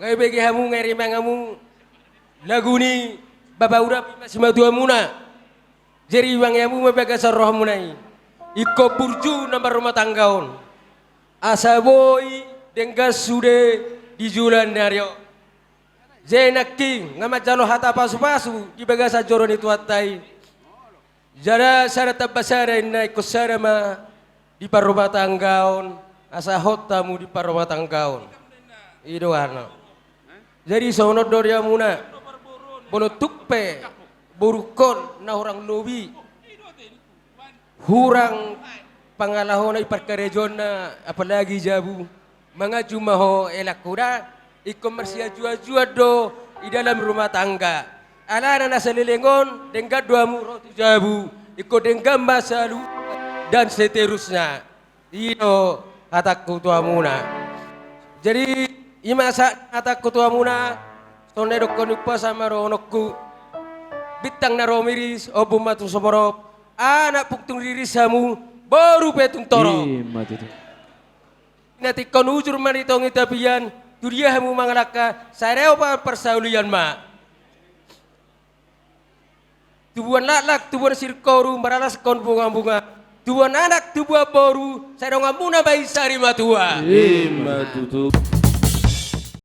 Ngai bagi hamu ngeri mangamu lagu ni baba urap masih matu amuna. Jadi wang yamu mebaga sarroh munai. Iko burju nomor rumah tanggaon. Asaboi denggas sude di julan nario. Zenak king ngamat jalo hata pasu-pasu di baga sajoron itu hatai. Jara syarat tabasara naik kusarama di parumah tanggaon. Asa hotamu di parumah tanggaon. Itu ano. Jadi sono doria muna bolo tuppe burukon na orang lobi hurang pangalahon ay perkarejon na apalagi jabu mga jumaho elakura ikomersia jua-jua do di dalam rumah tangga ala na nasa lilingon dengga dua muro jabu iko dengga masalu dan seterusnya iyo atakku tua muna jadi imasa atakku tua muna sonero konupa sama ronokku bitang na romiris o bumatu soborop anak puktung ririsamu baru petung toro nanti kon ujur manitong itapian duriahamu mangalaka sareo pa persaulian ma tubuan laklak tubuan sirkoru maralas kon bunga-bunga tubuan anak tubuan boru sareo ngamuna bayi sari matua matutu